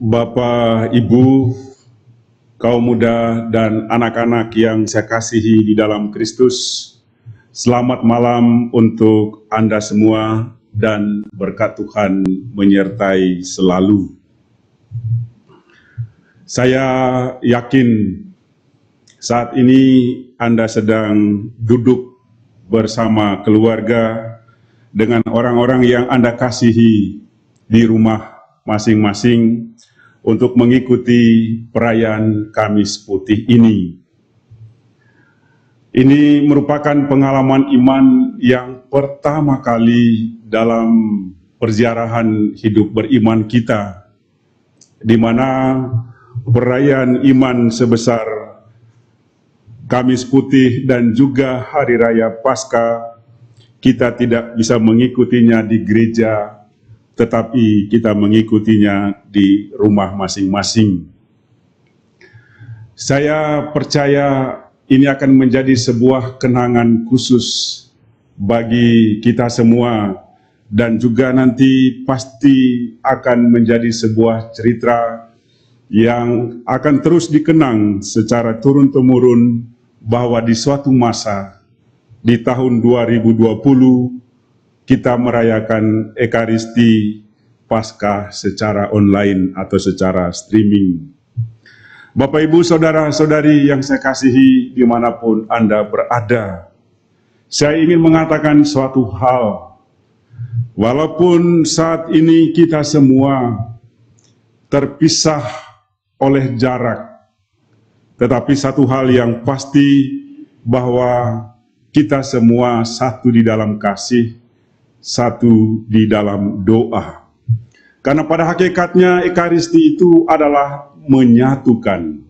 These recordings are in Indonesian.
Bapak, Ibu, kaum muda dan anak-anak yang saya kasihi di dalam Kristus, selamat malam untuk Anda semua dan berkat Tuhan menyertai selalu. Saya yakin saat ini Anda sedang duduk bersama keluarga dengan orang-orang yang Anda kasihi di rumah masing-masing untuk mengikuti perayaan Kamis Putih ini. Ini merupakan pengalaman iman yang pertama kali dalam perjalanan hidup beriman kita, di mana perayaan iman sebesar Kamis Putih dan juga Hari Raya Paskah kita tidak bisa mengikutinya di gereja, tetapi kita mengikutinya di rumah masing-masing. Saya percaya ini akan menjadi sebuah kenangan khusus bagi kita semua, dan juga nanti pasti akan menjadi sebuah cerita yang akan terus dikenang secara turun-temurun, bahwa di suatu masa di tahun 2020 kita merayakan Ekaristi Paskah secara online atau secara streaming. Bapak, Ibu, Saudara-saudari yang saya kasihi dimanapun Anda berada, saya ingin mengatakan suatu hal. Walaupun saat ini kita semua terpisah oleh jarak, tetapi satu hal yang pasti, bahwa kita semua satu di dalam kasih, satu di dalam doa. Karena pada hakikatnya Ekaristi itu adalah menyatukan.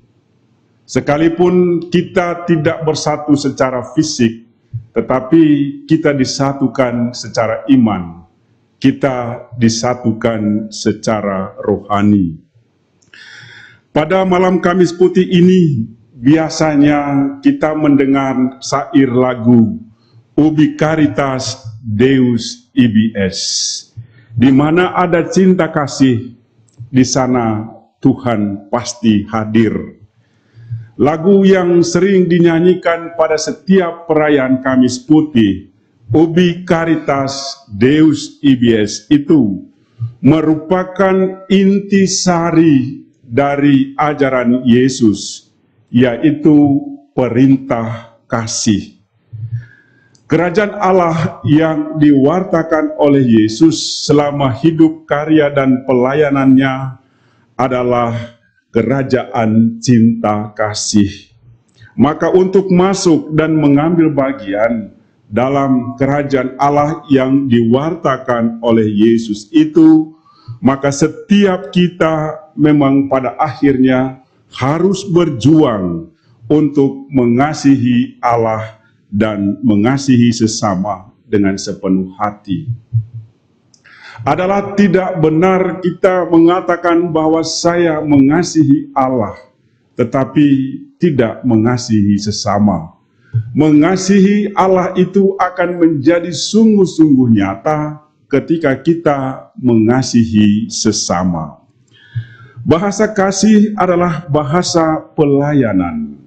Sekalipun kita tidak bersatu secara fisik, tetapi kita disatukan secara iman. Kita disatukan secara rohani. Pada malam Kamis Putih ini, biasanya kita mendengar syair lagu Ubi Caritas Deus IBS, di mana ada cinta kasih, di sana Tuhan pasti hadir. Lagu yang sering dinyanyikan pada setiap perayaan Kamis Putih, Ubi Caritas Deus IBS, itu merupakan intisari dari ajaran Yesus, yaitu perintah kasih. Kerajaan Allah yang diwartakan oleh Yesus selama hidup, karya, dan pelayanannya adalah kerajaan cinta kasih. Maka untuk masuk dan mengambil bagian dalam kerajaan Allah yang diwartakan oleh Yesus itu, maka setiap kita memang pada akhirnya harus berjuang untuk mengasihi Allah dan mengasihi sesama dengan sepenuh hati. Adalah tidak benar kita mengatakan bahwa saya mengasihi Allah, tetapi tidak mengasihi sesama. Mengasihi Allah itu akan menjadi sungguh-sungguh nyata ketika kita mengasihi sesama. Bahasa kasih adalah bahasa pelayanan.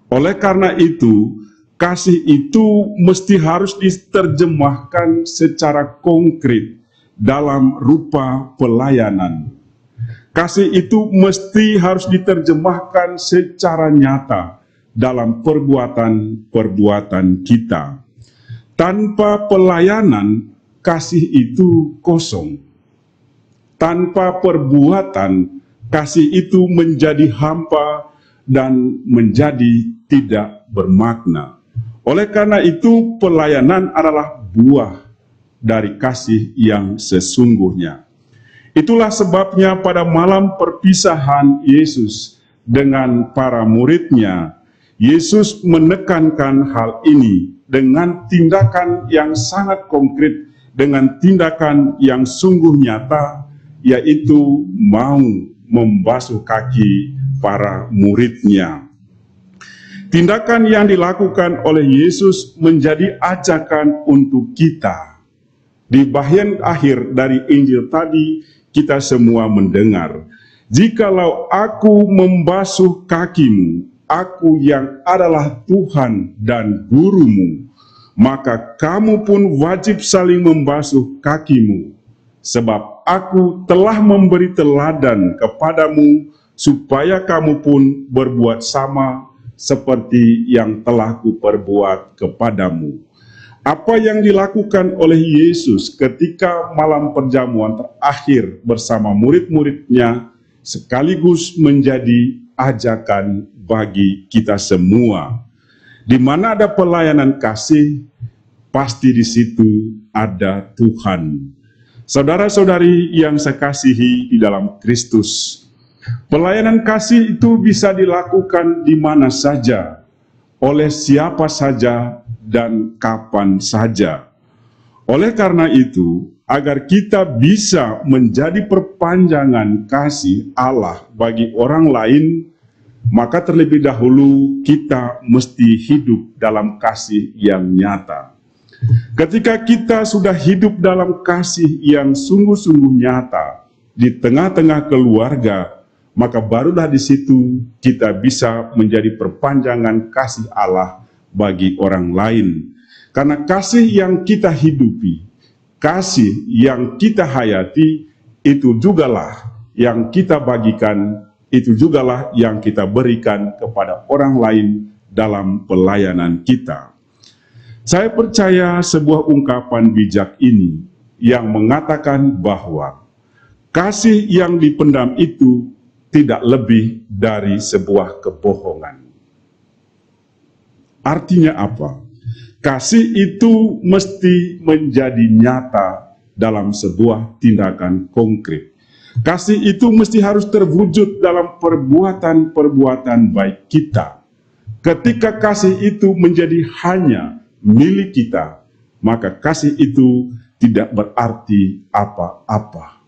Oleh karena itu, kasih itu mesti harus diterjemahkan secara konkret dalam rupa pelayanan. Kasih itu mesti harus diterjemahkan secara nyata dalam perbuatan-perbuatan kita. Tanpa pelayanan, kasih itu kosong. Tanpa perbuatan, kasih itu menjadi hampa dan menjadi tidak bermakna. Oleh karena itu, pelayanan adalah buah dari kasih yang sesungguhnya. Itulah sebabnya pada malam perpisahan Yesus dengan para muridnya, Yesus menekankan hal ini dengan tindakan yang sangat konkret, dengan tindakan yang sungguh nyata, yaitu mau membasuh kaki para muridnya. Tindakan yang dilakukan oleh Yesus menjadi ajakan untuk kita. Di bagian akhir dari Injil tadi, kita semua mendengar Jikalau aku membasuh kakimu, aku yang adalah Tuhan dan gurumu, maka kamu pun wajib saling membasuh kakimu. Sebab aku telah memberi teladan kepadamu, supaya kamu pun berbuat sama seperti yang telah kuperbuat kepadamu. Apa yang dilakukan oleh Yesus ketika malam perjamuan terakhir bersama murid-muridnya sekaligus menjadi ajakan bagi kita semua. Di mana ada pelayanan kasih, pasti di situ ada Tuhan. Saudara-saudari yang saya kasihi di dalam Kristus, pelayanan kasih itu bisa dilakukan di mana saja, oleh siapa saja, dan kapan saja. Oleh karena itu, agar kita bisa menjadi perpanjangan kasih Allah bagi orang lain, maka terlebih dahulu kita mesti hidup dalam kasih yang nyata. Ketika kita sudah hidup dalam kasih yang sungguh-sungguh nyata di tengah-tengah keluarga, maka barulah di situ kita bisa menjadi perpanjangan kasih Allah bagi orang lain. Karena kasih yang kita hidupi, kasih yang kita hayati, itu jugalah yang kita bagikan, itu jugalah yang kita berikan kepada orang lain dalam pelayanan kita. Saya percaya sebuah ungkapan bijak ini yang mengatakan bahwa kasih yang dipendam itu tidak lebih dari sebuah kebohongan. Artinya apa? Kasih itu mesti menjadi nyata dalam sebuah tindakan konkret. Kasih itu mesti harus terwujud dalam perbuatan-perbuatan baik kita. Ketika kasih itu menjadi hanya milik kita, maka kasih itu tidak berarti apa-apa.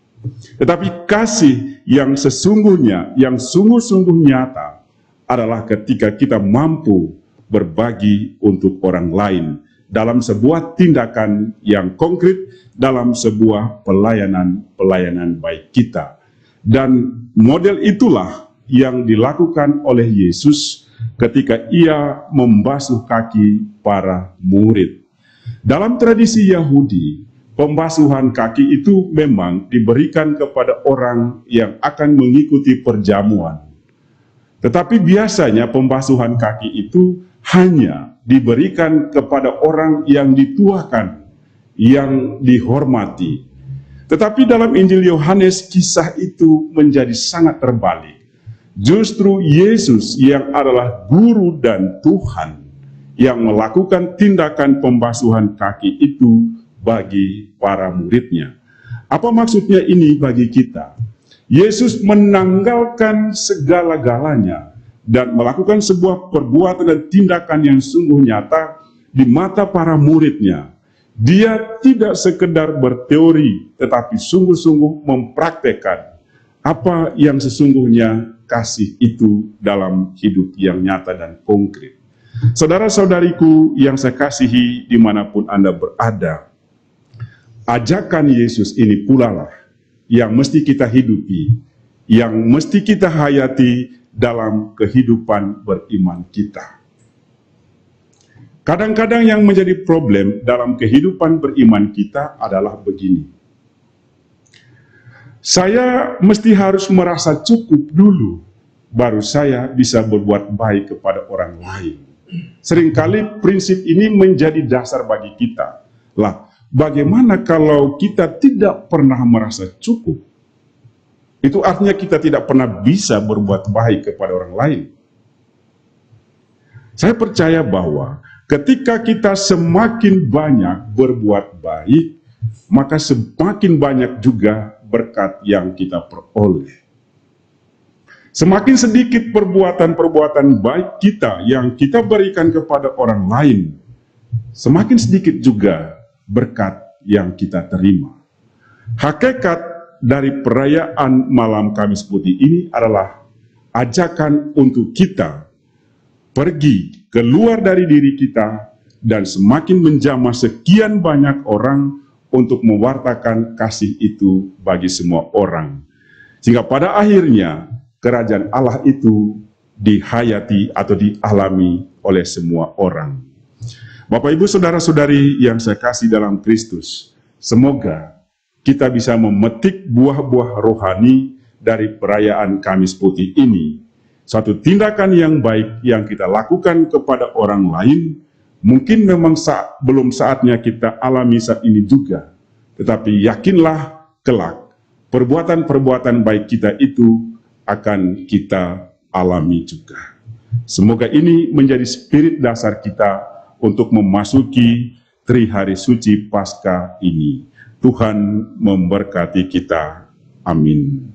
Tetapi kasih yang sesungguhnya, yang sungguh-sungguh nyata adalah ketika kita mampu berbagi untuk orang lain dalam sebuah tindakan yang konkret, dalam sebuah pelayanan baik kita. Dan model itulah yang dilakukan oleh Yesus ketika ia membasuh kaki para murid. Dalam tradisi Yahudi, pembasuhan kaki itu memang diberikan kepada orang yang akan mengikuti perjamuan. Tetapi biasanya pembasuhan kaki itu hanya diberikan kepada orang yang dituakan, yang dihormati. Tetapi dalam Injil Yohanes, kisah itu menjadi sangat terbalik. Justru Yesus yang adalah guru dan Tuhan yang melakukan tindakan pembasuhan kaki itu bagi para muridnya. Apa maksudnya ini bagi kita? Yesus menanggalkan segala-galanya dan melakukan sebuah perbuatan dan tindakan yang sungguh nyata di mata para muridnya. Dia tidak sekedar berteori, tetapi sungguh-sungguh mempraktekkan apa yang sesungguhnya kasih itu dalam hidup yang nyata dan konkret. Saudara-saudariku yang saya kasihi dimanapun Anda berada, ajakan Yesus ini pula lah yang mesti kita hidupi, yang mesti kita hayati dalam kehidupan beriman kita. Kadang-kadang yang menjadi problem dalam kehidupan beriman kita adalah begini. Saya mesti harus merasa cukup dulu, baru saya bisa berbuat baik kepada orang lain. Seringkali prinsip ini menjadi dasar bagi kita. Lah, bagaimana kalau kita tidak pernah merasa cukup? Itu artinya kita tidak pernah bisa berbuat baik kepada orang lain. Saya percaya bahwa ketika kita semakin banyak berbuat baik, maka semakin banyak juga berkat yang kita peroleh. Semakin sedikit perbuatan-perbuatan baik kita yang kita berikan kepada orang lain, semakin sedikit juga berkat yang kita terima. Hakikat dari perayaan Malam Kamis Putih ini adalah ajakan untuk kita pergi keluar dari diri kita dan semakin menjamah sekian banyak orang untuk mewartakan kasih itu bagi semua orang. Sehingga pada akhirnya kerajaan Allah itu dihayati atau dialami oleh semua orang. Bapak, Ibu, Saudara-saudari yang saya kasih dalam Kristus, semoga kita bisa memetik buah-buah rohani dari perayaan Kamis Putih ini. Suatu tindakan yang baik yang kita lakukan kepada orang lain, mungkin memang belum saatnya kita alami saat ini juga. Tetapi yakinlah kelak, perbuatan-perbuatan baik kita itu akan kita alami juga. Semoga ini menjadi spirit dasar kita untuk memasuki Trihari Suci Paskah ini. Tuhan memberkati kita. Amin.